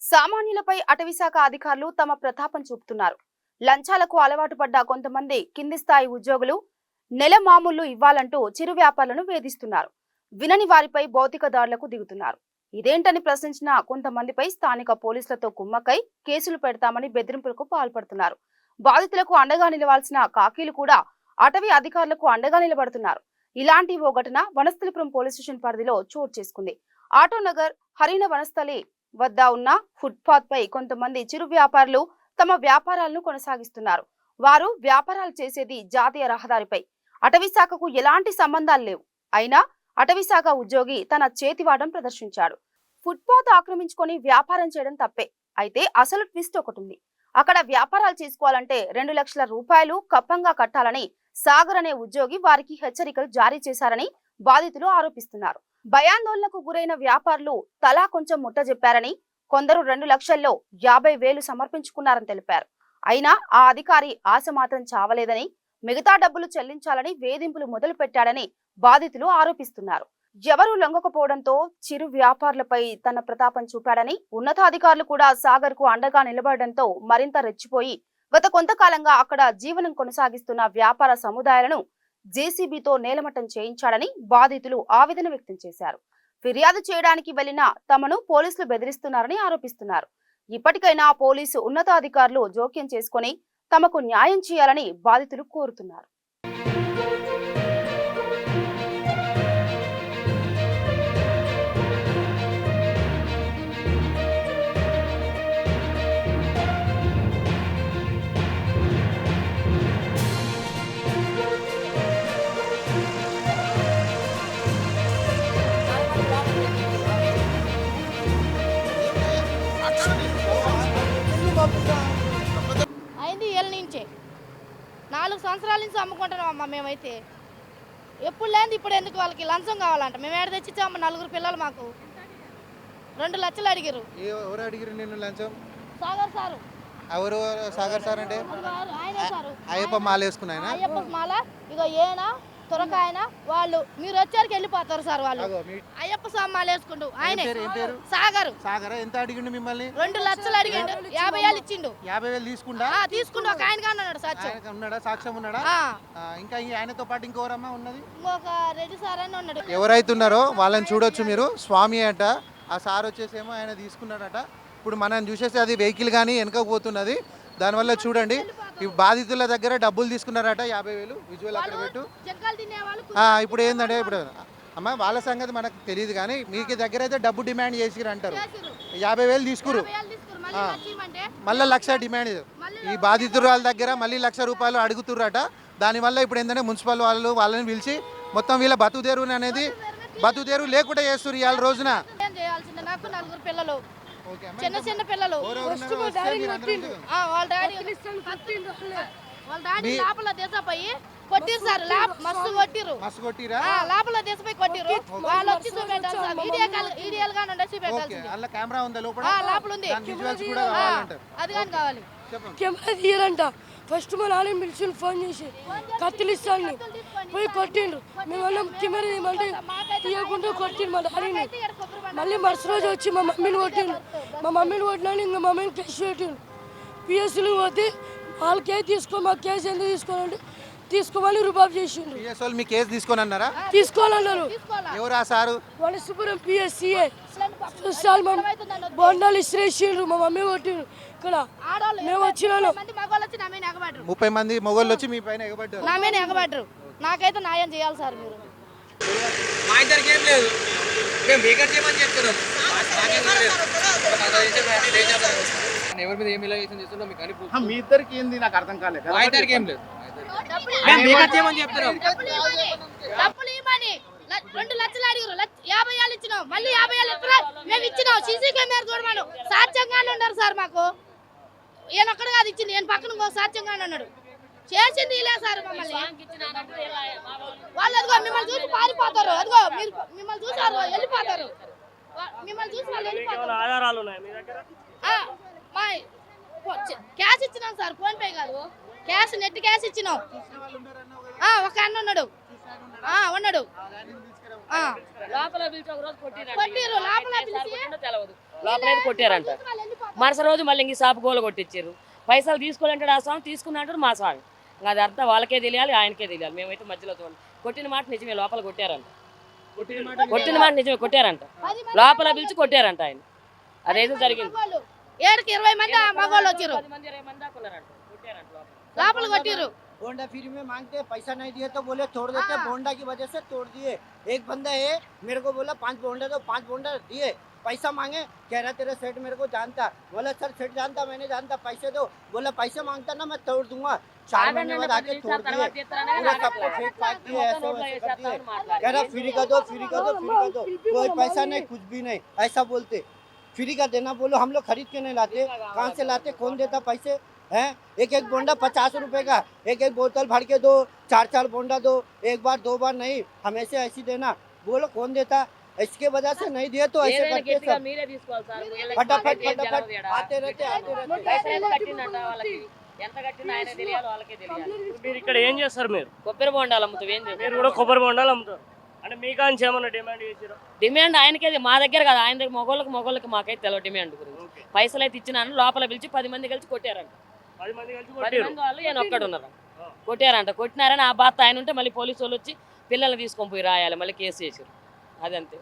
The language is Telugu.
సామాన్యులపై అటవీశాఖ అధికారులు తమ ప్రతాపం చూపుతున్నారు. లంచాలకు అలవాటు పడ్డ కొంతమంది కింది స్థాయి ఉద్యోగులు నెల మామూళ్లు ఇవ్వాలంటూ చిరు వ్యాపారులను వేధిస్తున్నారు. వినని వారిపై భౌతిక దాడులకు దిగుతున్నారు. ఇదేంటని ప్రశ్నించిన కొంతమందిపై స్థానిక పోలీసులతో కుమ్మక్కై కేసులు పెడతామని బెదిరింపులకు పాల్పడుతున్నారు. బాధితులకు అండగా నిలవాల్సిన కాకీలు కూడా అటవీ అధికారులకు అండగా నిలబడుతున్నారు. ఇలాంటి ఓ ఘటన వనస్థలిపురం పోలీస్ స్టేషన్ పరిధిలో చోటు చేసుకుంది. ఆటోనగర్ హరిణ వనస్థలి వద్ద ఉన్న ఫుట్పాత్ పై కొంతమంది చిరు వ్యాపారులు తమ వ్యాపారాలను కొనసాగిస్తున్నారు. వారు వ్యాపారాలు చేసేది జాతీయ రహదారిపై. అటవీశాఖకు ఎలాంటి సంబంధాలు లేవు. అయినా అటవీశాఖ ఉద్యోగి తన చేతివాటం ప్రదర్శించాడు. ఫుట్పాత్ ఆక్రమించుకొని వ్యాపారం చేయడం తప్పే. అయితే అసలు ట్విస్ట్ ఒకటి ఉంది. అక్కడ వ్యాపారాలు చేసుకోవాలంటే 2 లక్షల రూపాయలు కప్పంగా కట్టాలని సాగర్ అనే ఉద్యోగి వారికి హెచ్చరికలు జారీ చేశారని బాధితులు ఆరోపిస్తున్నారు. భయాందోళనకు గురైన వ్యాపారులు తలా కొంచెం ముట్టజెప్పారని, కొందరు 2 లక్షల్లో 50,000 సమర్పించుకున్నారని తెలిపారు. అయినా ఆ అధికారి ఆశ మాత్రం చావలేదని, మిగతా డబ్బులు చెల్లించాలని వేధింపులు మొదలు పెట్టాడని బాధితులు ఆరోపిస్తున్నారు. ఎవరూ లొంగకపోవడంతో చిరు వ్యాపారులపై తన ప్రతాపం చూపాడని, ఉన్నతాధికారులు కూడా సాగర్ కు అండగా నిలబడడంతో మరింత రెచ్చిపోయి గత కొంతకాలంగా అక్కడ జీవనం కొనసాగిస్తున్న వ్యాపార సముదాయాలను జేసీబీతో నేలమట్టం చేయించాడని బాధితులు ఆవేదన వ్యక్తం చేశారు. ఫిర్యాదు చేయడానికి వెళ్లిన తమను పోలీసులు బెదిరిస్తున్నారని ఆరోపిస్తున్నారు. ఇప్పటికైనా పోలీసు ఉన్నతాధికారులు జోక్యం చేసుకుని తమకు న్యాయం చేయాలని బాధితులు కోరుతున్నారు. అయింది ఏళ్ళ నుంచే 4 సంవత్సరాల నుంచి అమ్ముకుంటున్నాం అమ్మ. మేమైతే ఎప్పుడు లేదు, ఇప్పుడు ఎందుకు వాళ్ళకి లంచం కావాలంట. మేము ఏడ తెచ్చిచ్చాము 4 పిల్లలు, మాకు 2 లక్షలు అడిగారు. ఎవరు అడిగారు నిన్ను లంచం? సాగర్ సారు. ఎవరు సాగర్ సార్ అంటే? ఆయనే సారు. అయ్యప్ప మాల వేసుకున్నాయన? అయ్యప్ప మాల ఇగో ఏనా తురకాయన వాళ్ళు మీరు వచ్చారికి వెళ్ళిపోతారు సార్. వాళ్ళు అయ్యప్ప స్వామి మాల వేసుకుంటూ ఆయనే సాగర్. సాగర్ ఎంత అడిగిండు మిమ్మల్ని? 2 లక్షలు అడిగిండు, 50,000 ఇచ్చిండు. 50,000 తీసుకుంటా? తీసుకుంటూ ఒక ఆయనగా ఉన్నాడు. సాక్ష్యం ఉన్నాడా? సాక్ష్యం ఉన్నాడా? ఇంకా ఆయనతో పాటు ఇంకోరమ్మా ఉన్నది, ఇంకొక రెడ్డి సార్ అని ఉన్నాడు. ఎవరైతే ఉన్నారో వాళ్ళని చూడొచ్చు మీరు. స్వామి అంట, ఆ సార్ వచ్చేసేమో ఆయన తీసుకున్నాడట. ఇప్పుడు మనం చూసేసి అది వెహికల్ కానీ వెనకపోతున్నది. దానివల్ల చూడండి, ఈ బాధితుల దగ్గర డబ్బులు తీసుకున్నారట 50,000. విజువల్ అక్కడ పెట్టు. ఇప్పుడు ఏంటంటే, ఇప్పుడు అమ్మ వాళ్ళ సంగతి మనకు తెలియదు కానీ మీకు దగ్గర అయితే డబ్బు డిమాండ్ చేసిరు అంటారు. 50,000 తీసుకురు, మళ్ళీ 1,00,000 డిమాండ్. ఈ బాధితురాల దగ్గర మళ్ళీ 1,00,000 రూపాయలు అడుగుతుర్రట. దానివల్ల ఇప్పుడు ఏంటంటే మున్సిపల్ వాళ్ళని పిలిచి మొత్తం వీళ్ళ బతుదేరు అనేది బతుదేరు లేకుండా చేస్తున్నారు ఇవాళ రోజున. చిన్న చిన్న పిల్లలు వాళ్ళ డాడీ లోపల దేశపోయి కొట్టిరు సార్. మస్తు కొట్టిరు, లోపల దేశపోయి కొట్టిరు. వాళ్ళు వచ్చి చూపెట్టాలి సార్. ఈడియల్ గా ఉండే చూపెట్టాలి. లోపల ఉంది, అది కానీ కావాలి. కెమెరా తీయాలంట. ఫస్ట్ మా నాన్న పిలిచి ఫోన్ చేసి కత్తులు ఇస్తాను పోయి కొట్టిండ్రు. మేమన్నా కెమెరా తీయమంటే తీయకుండా కొట్టిండు మా డాడీని. మళ్ళీ మరుసటి రోజు వచ్చి మా మమ్మీని కొట్టిండు. మా మమ్మీని కొట్టినా ఇంకా మమ్మీని కేసు పెట్టిండు. పిఎస్సీలు పోతే వాళ్ళు కేసు తీసుకో, మా కేసు ఎందుకు తీసుకోవాలంటే తీసుకోమని రుబాబు చేసిండు. మీ కేసు తీసుకొని అన్నారా? తీసుకోవాలన్నారు. ఎవరా సారు? వనస్థలిపురం పిఎస్సీఏ బొండాలు ఇసిరేసిండ్రు. మా మమ్మీ కొట్టిండ్రు. ఇక్కడ మేము వచ్చినాను 30 మంది మొగోళ్ళు వచ్చి మీ పైన ఎగబడ్డారు. నా మీద ఎగబడ్డారు. నాకైతే న్యాయం చేయాలి సార్ మీరు. మా ఇద్దరికి ఏం లేదు, మేము బేకర్ చేయమని చెప్తున్నాం. ఎవరి మీద ఏం రిలేషన్ చేస్తుందో మీకు అని మీ ఇద్దరికి ఏంది నాకు అర్థం కాలేదు. మా ఇద్దరికి ఏం లేదు, మేము బేకర్ చేయమని చెప్తున్నాం. డబ్బులు ఇవ్వమని 2 లక్షలు అడిగారు, 50,000 ఇచ్చినాం. మళ్ళీ 50,000 ఎప్పుడు మేము ఇచ్చినాం. CC camera చూడమను. సాధ్యంగానే ఉన్నారు సార్. మాకు ఈయన ఒక్కడు కాదు ఇచ్చింది, ఈయన పక్కన సాధ్యంగానే ఉన్నాడు. చేసింది ఇలా సార్ మమ్మల్ని. వాళ్ళు అదిగో మిమ్మల్ని చూసి పారిపోతారు. అదిగో మీరు మిమ్మల్ని చూసారు వెళ్ళిపోతారు. మిమ్మల్ని చూసి వాళ్ళు వెళ్ళిపోతారు. క్యాష్ ఇచ్చినాం సార్, ఫోన్ పే కాదు, క్యాష్ నెట్ క్యాష్ ఇచ్చినాం. ఒక అన్న ఉన్నాడు, ఉన్నాడు. లోపల పిలిచి ఒక రోజు కొట్టిరు, లోపల పిలిచి కొట్టారంట. మరుసటి రోజు మళ్ళీ ఇంక షాపు గోలు కొట్టించారు. పైసలు తీసుకోవాలంటాడు ఆ స్వామి, తీసుకున్నట్టు మా స్వామి. ఇంకా అది అర్థం వాళ్ళకే తెలియాలి, ఆయనకే తెలియాలి. మేమైతే మధ్యలో చూడండి. కొట్టిన మాట నిజమే, లోపల కొట్టారంట. కొట్టిన మాట నిజమే, కొట్టారంట. లోపల పిలిచి కొట్టారంట ఆయన. అదేదో జరిగింది. 7కి 20 మంది మగవాళ్ళు వచ్చారు, 10 మంది 20 మంది దాకా ఉన్నారంట. కొట్టారంట లోపల. లోపల కొట్టిరు. बोंडा फ्री में मांगते, पैसा नहीं दिए तो बोले तोड़ देते, बोंडा की वजह से तोड़ दिए। एक बंदा है मेरे को बोला 5 बोंडा दो, 5 बोंडा दिए, पैसा मांगे, कह रहा तेरा सेठ मेरे को जानता। बोला सर सेठ जानता, मैंने जानता, पैसे दो। बोला पैसे मांगता ना मैं तोड़ दूंगा। 4 महीने बाद आके तोड़ दिए, पूरा सबको फेंक फाक दिए, ऐसे वैसे कर दिए। कह रहा फ्री का दो, फ्री का दो, फ्री का दो, कोई पैसा नहीं, कुछ भी नहीं, ऐसा बोलते। फ्री का देना बोलो, हम लोग खरीद के नहीं लाते, कहाँ से लाते, कौन देता पैसे हैं? एक एक बोंडा 50 रुपए का, एक एक बोतल भर के दो, 4 बोंडा दो, एक बार 2 बार नहीं, हमेशा ऐसी देना। बोलो कौन देता? इसके वजह से नहीं दिए तो ऐसे ఏదైనా करते గట్టిగా सब, మీరే తీసుకోవాలి సార్. వీళ్ళకి फटाफट ఏం फटाफट జరగదు ఈడ. आते रहते, आते रहते। పైసలు ఎంత కట్టిందంట వాళ్ళకి, ఎంత కట్టిందో ఆయన తెలియాలి, వాళ్ళకే తెలియాలి. మీరు ఇక్కడ ఏం చేస్తారు? మీరు కొబ్బరి బొండాలు అమ్ముతావు, ఏం చేస్తారు? మీరు కూడా కొబ్బరి బొండాలు అమ్ముతారు అంటే మీకు నుంచి ఏమన్నా డిమాండ్ చేసారు? డిమాండ్ ఆయనకే, మా దగ్గర కాదు, ఆయన దగ్గర మొగోళ్ళకి మాకైతే తెలియదు డిమాండ్ గురించి. పైసలు అయితే ఇచ్చినాను, లోపల పిలిచి 10 మంది కలిసి కొట్టారంట. 10 మంది కలిసి 10 కొట్టారు. మంది వాళ్ళు ఈయన ఒక్కడు ఉన్నారు. కొట్టారంట. కొట్టినారని ఆ బాధ ఆయన ఉంటే మళ్ళీ పోలీసు వాళ్ళు వచ్చి పిల్లల్ని తీసుకొని పోయి రాయాలి, మళ్ళీ కేసు చేసారు. అదంతే.